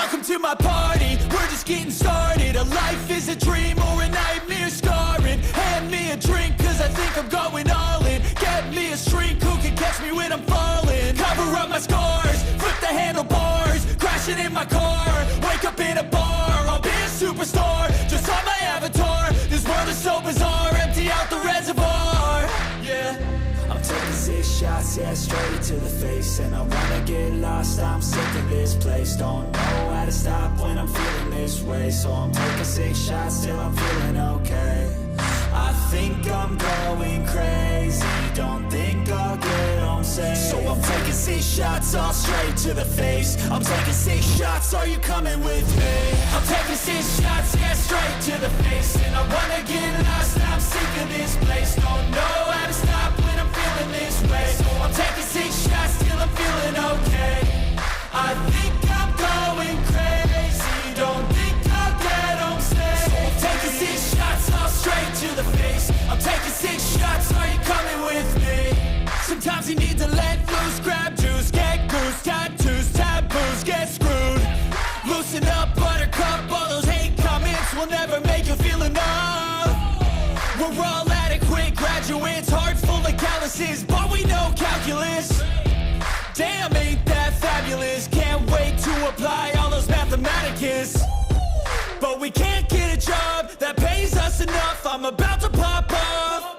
Welcome to my party, we're just getting started. A life is a dream or a nightmare scarring. Hand me a drink cause I think I'm going all in. Get me a shrink who can catch me when I'm falling. Cover up my scars, flip the handlebars. Crashing in my car, wake up in a bar. I'll be a superstar, just on my avatar. This world is so bizarre, empty out the reservoir. Yeah, I'm taking 6 shots, yeah, straight to the face. And I wanna get lost, I'm sick of this place. Don't know how to stop when I'm feeling this way. So I'm taking 6 shots till I'm feeling okay. I think I'm going crazy, don't think I'll get home safe. So I'm taking 6 shots, all straight to the face. I'm taking 6 shots, are you coming with me? I'm taking 6 shots, yeah, straight to the face. And I wanna get lost, I'm sick of this place. Don't know how to stop when I'm feeling this way. So I'm taking 6 shots till I'm feeling okay. I think I'm going crazy, don't think I'll get home safe. So I'm taking 6 shots, all straight to the face. I'm taking 6 shots, are you coming with me? Sometimes you need to let loose, grab juice, get goose, tattoos, taboos, get screwed. Loosen up, buttercup, all those hate comments will never make you feel enough. We're all adequate graduates, heart full of calluses, but we know calculus. Damn, ain't that fabulous? Can't wait to apply all those mathematicus. But we can't get a job that pays us enough. I'm about to pop off.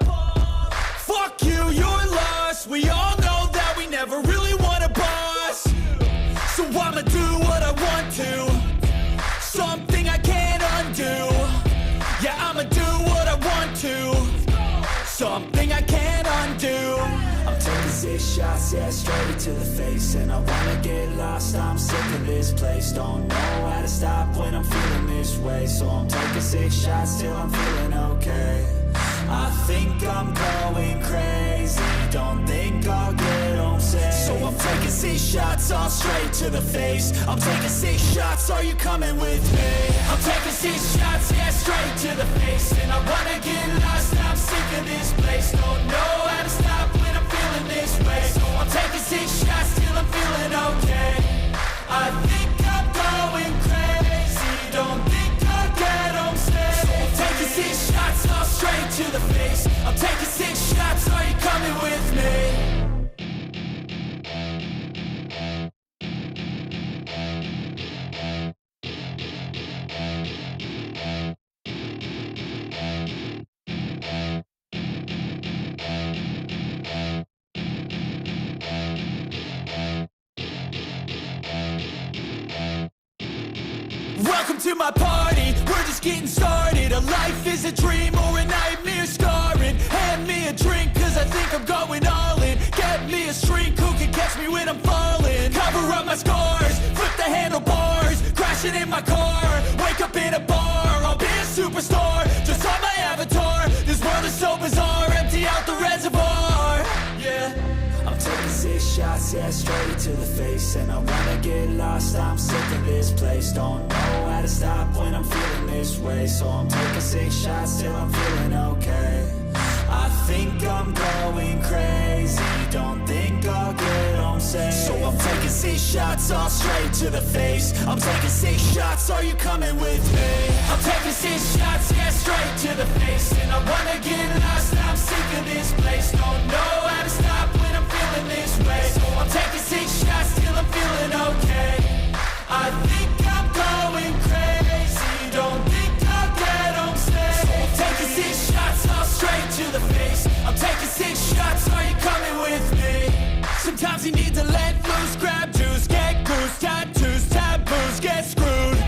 Fuck you, you're lost. We all know that we never really want a boss. So I'ma do what I want to, something I can't undo. Yeah, I'ma do what I want to, something I can't undo. I'm taking 6 shots, yeah, straight to the face. And I wanna get lost, I'm sick of this place. Don't know how to stop when I'm feeling this way. So I'm taking 6 shots till I'm feeling okay. I think I'm going crazy, don't think I'll get home safe. So I'm taking 6 shots, all straight to the face. I'm taking 6 shots, are you coming with me? I'm taking 6 shots, yeah, straight to the face. And I wanna get lost, I'm sick of this place. Don't know how to stop when I'm feeling this way. So I'm taking 6 shots till I'm feeling okay. I think I'm going crazy, don't think I'll get home safe. So I'm taking 6 shots, all straight to the face. I'm taking 6 shots, are you coming with me? Welcome to my party, we're just getting started. A life is a dream or a nightmare scarring. Hand me a drink cause I think I'm going all in. Get me a shrink who can catch me when I'm falling. Cover up my scars, flip the handlebars. Crashing in my car, wake up in a bar. I'll be a superstar, just on my avatar. This world is so bizarre, empty out the reservoir. Yeah, I'm taking 6 shots, yeah, straight to the face. And I wanna get lost, I'm sick of this place. Don't know how to stop when I'm feeling this way. So I'm taking 6 shots till I'm feeling okay. I think I'm going crazy, don't think I'll get home safe. So I'm taking 6 shots, all straight to the face. I'm taking 6 shots, are you coming with me? I'm taking 6 shots, yeah, straight to the face. And I wanna get lost, I'm sick of this place. Don't know how to stop when I'm feeling this way. So I'm taking 6 shots till I'm feeling okay. I think I'm going crazy, don't think I'll get home safe. So I'm taking 6 shots, all straight to the face. I'm taking 6 shots, are you coming with me? Sometimes you need to let loose, grab juice, get goose, tattoos, taboos, get screwed.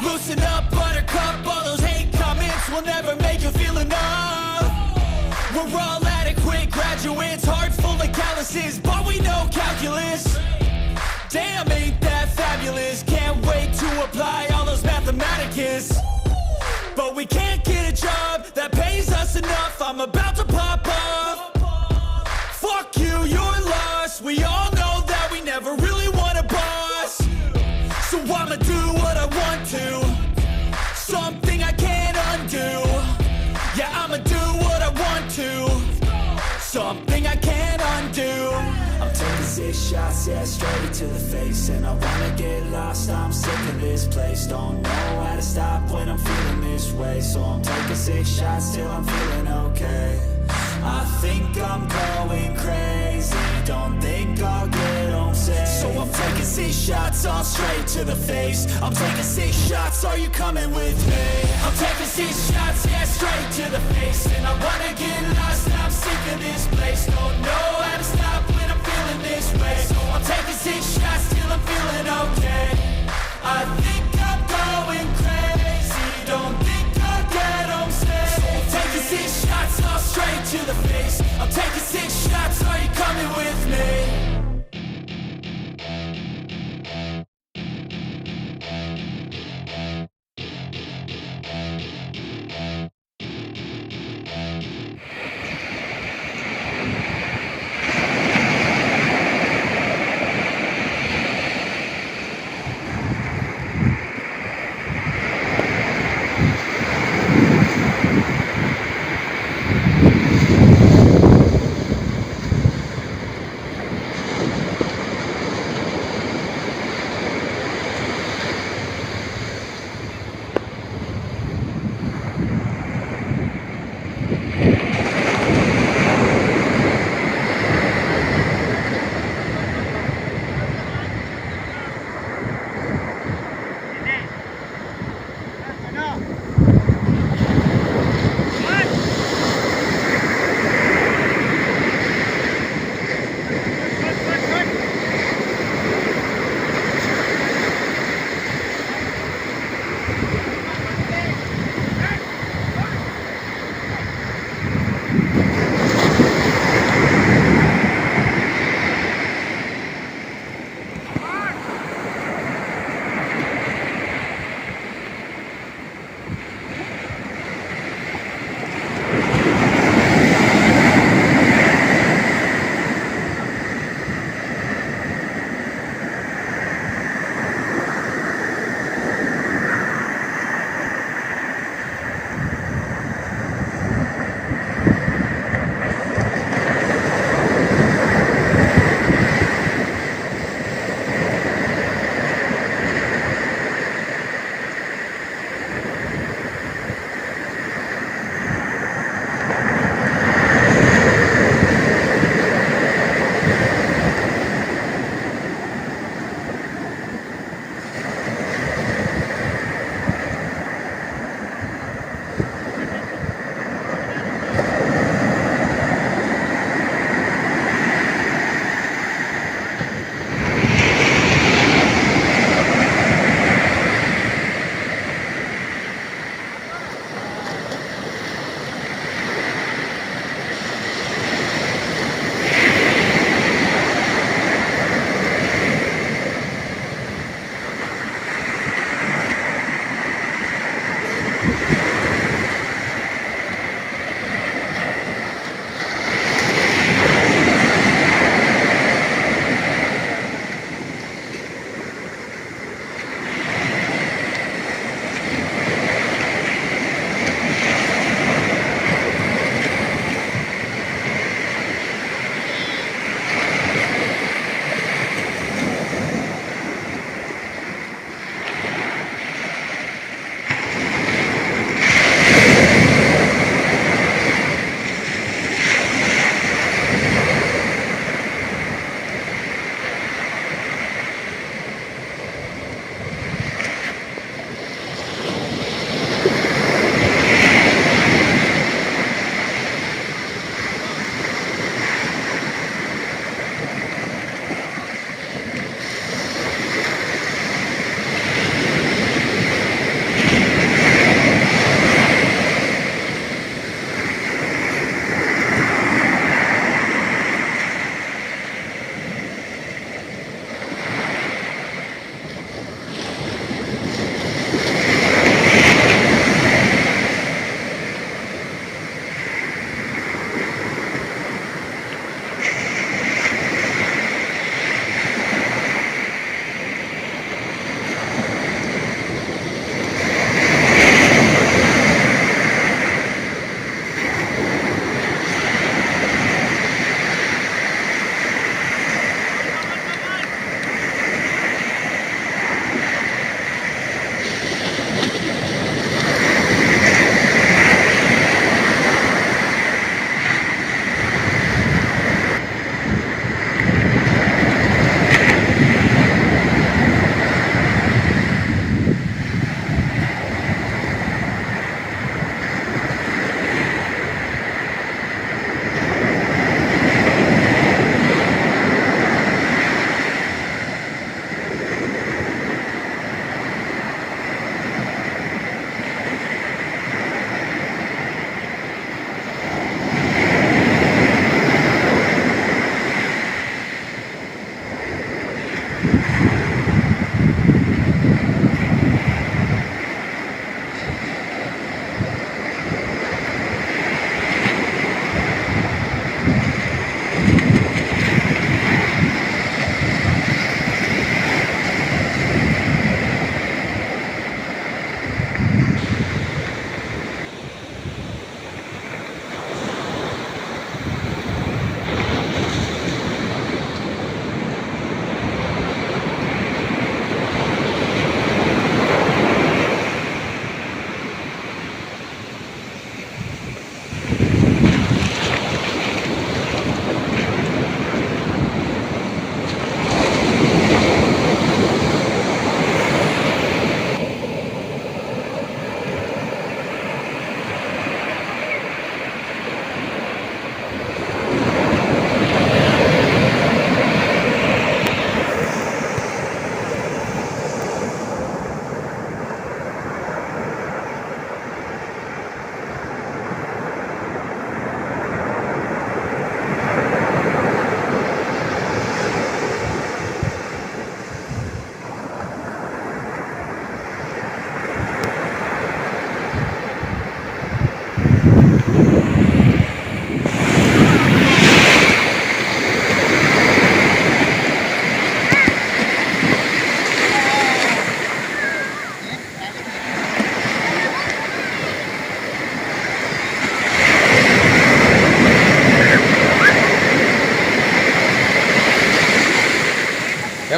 Loosen up, buttercup, all those hate comments will never make you feel enough. We're all adequate graduates, heart full of calluses, but we know calculus. Damn, ain't that fabulous? Can't wait to apply all those mathematicus. But we can't get a job that pays us enough. I'm about to pop off. Fuck you, you're lost. We all know that we never really want a boss. So I'ma do what I want to, something I can't undo. Yeah, I'ma do what I want to, something I can't undo. I'm taking 6 six shots, yeah, straight to the face. And I wanna get lost, I'm sick of this place. Don't know how to stop when I'm feeling this way. So I'm taking six shots till I'm feeling okay. I think I'm going crazy, don't think I'll get home safe. So I'm taking six shots, all straight to the face. I'm taking six shots, are you coming with me? I'm taking six shots, yeah, straight to the face. And I wanna get lost, I'm sick of this place. Don't know how to stop when I'm feeling this way. So I'm taking six shots till I'm feeling okay. I think I'm going crazy, don't think I'll get home safe. So I'm taking six shots, all straight to the face. I'm taking six shots, are you coming with me?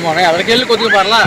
మన ఎదరికెళ్ళి కొద్దిగా పర్లా.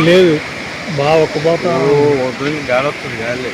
లేదు బాగా ఒక్క పోతా గాలి వస్తుంది గాలి.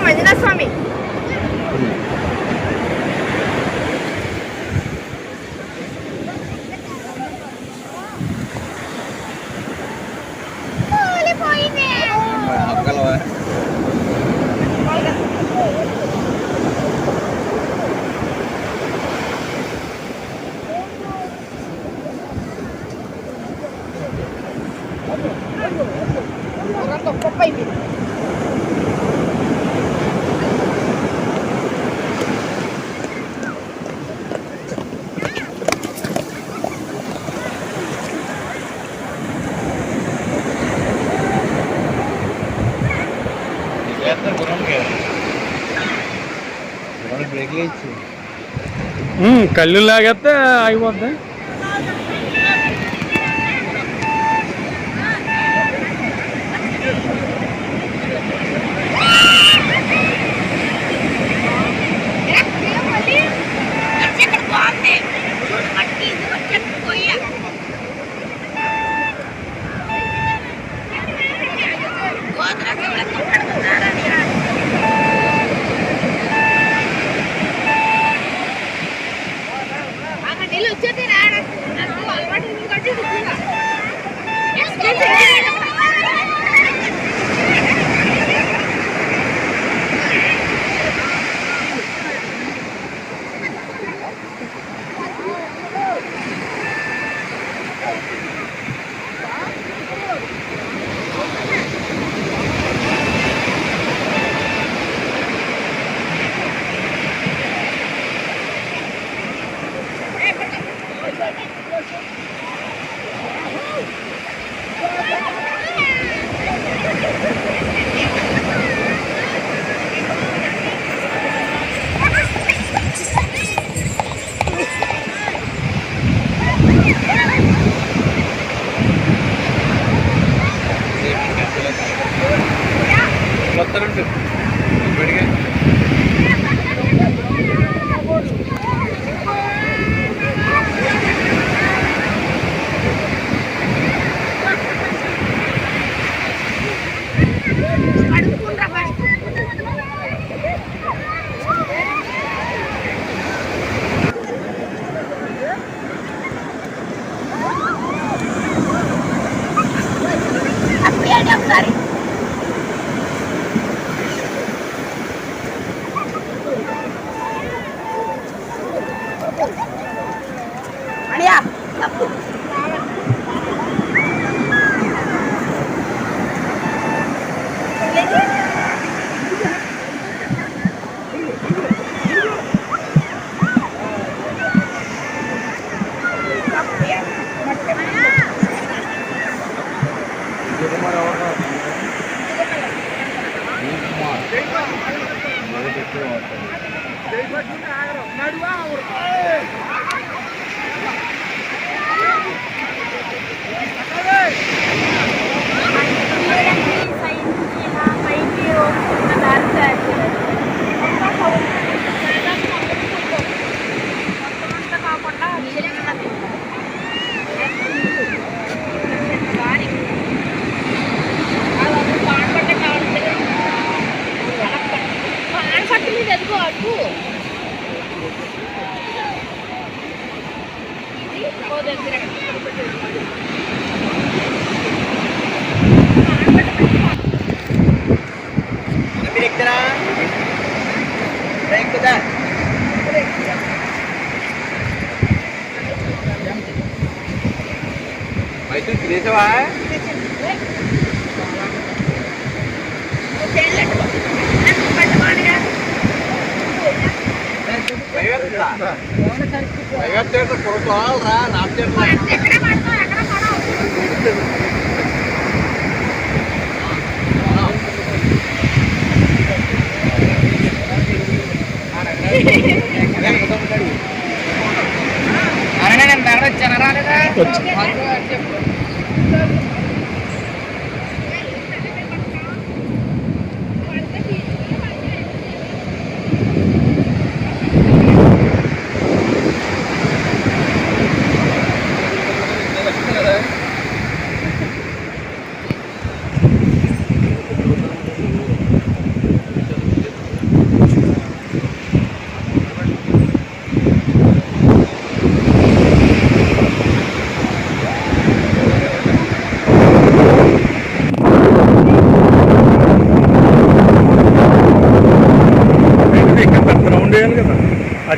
మంజునాథ స్వామి. కళ్ళు లాగేస్తే ఆగిపోద్ది.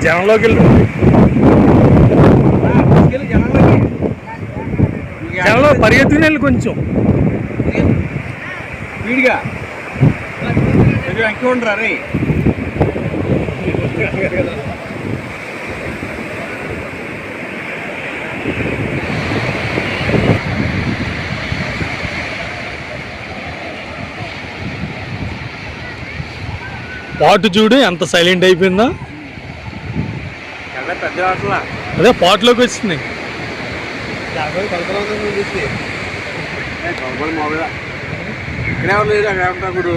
జనంలోకి వెళ్ళు. జనంలో పరిగెత్తుకుని వెళ్ళి కొంచెం వీడిగా వెంకి ఉండరా రే. పాటు చూడు ఎంత సైలెంట్ అయిపోయిందో. పెద్ద అసలు అదే పాటులోకి వచ్చింది. మామూలుగా ఇక్కడే లేదు అక్కడ ఉంటాడు.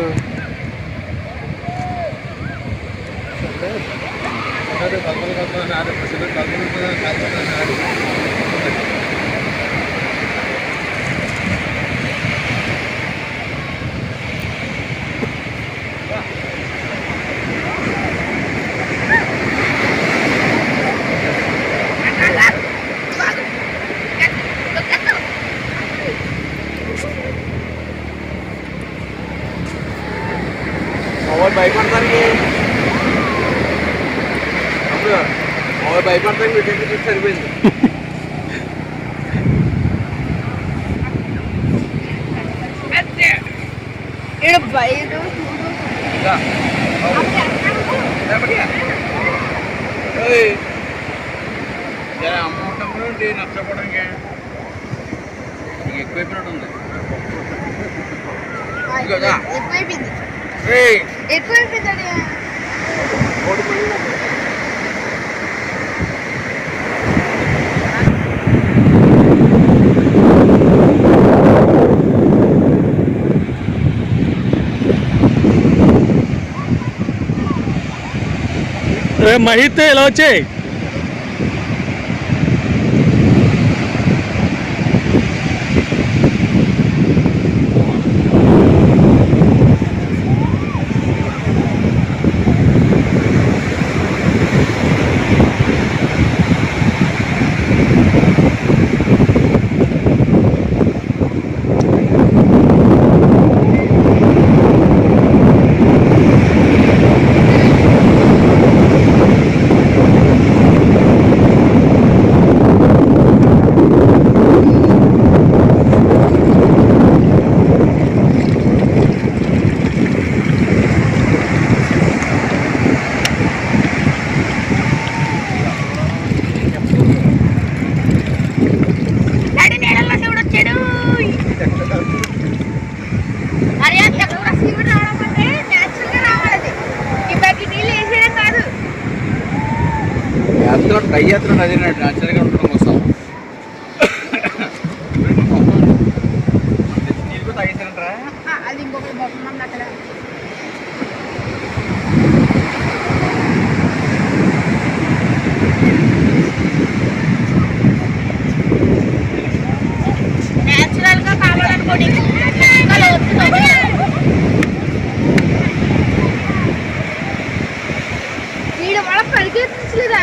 భయపడతానికి అప్పుడు భయపడతానికి వీటి సరిపోయింది. అమ్మ ఉంటే నచ్చకపోవడానికి ఎక్కువైపోయినట్టు ఉంది కదా. మహిత్ ఇలా వచ్చాయి. కయ్యాత్ర అదే న్యాచురల్గా ఉండడం కోసం నీళ్ళు తాగేసారంటారా. అది ఇంకొకటి బాగుంది అక్కడ. న్యాచురల్ గా కావాలనుకోండి వీడు వాళ్ళ పరిగెత్తించలేదా.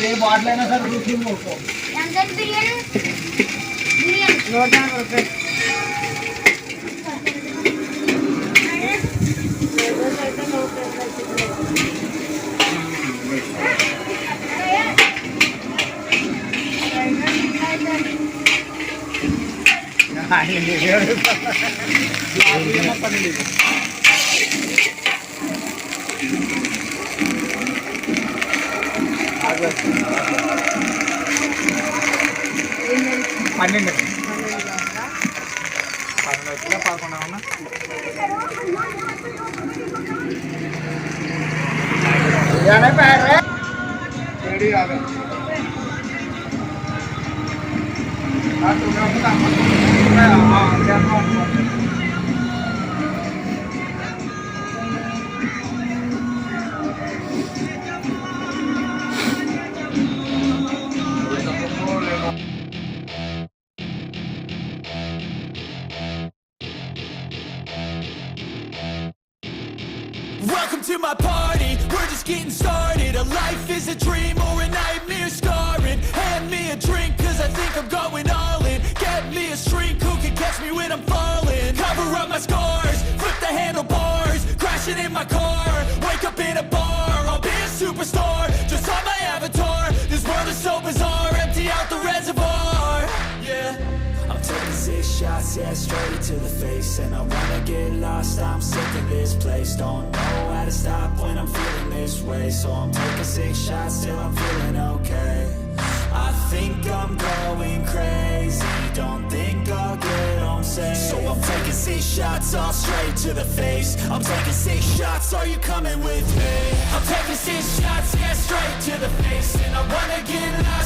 ఏ బాటిల్ అయినా సరే చూసుకుని రూపాయలు పన్నెండు వచ్చినా 11 ఉన్నా రెడీ కాదు Welcome to my party, we're just getting started. A life is a dream or a nightmare scarring. Hand me a drink cause I think I'm going all in. Get me a shrink who can catch me when I'm falling. Cover up my scars, flip the handlebars. Crashing in my car, wake up in a bar. I'll be a superstar, just on my avatar. This world is so bizarre, empty out the reservoir. Yeah, I'm taking 6 shots, yeah, straight to the face. And I wanna get lost, I'm sick of this place. Don't know how to stop when I'm feeling this way. So I'm taking 6 shots till I'm feeling okay. I think I'm going crazy, don't think I'll get home safe. So I'm taking 6 shots, all straight to the face. I'm taking 6 shots, are you coming with me? I'm taking 6 shots, yeah, straight to the face. And I wanna get lost,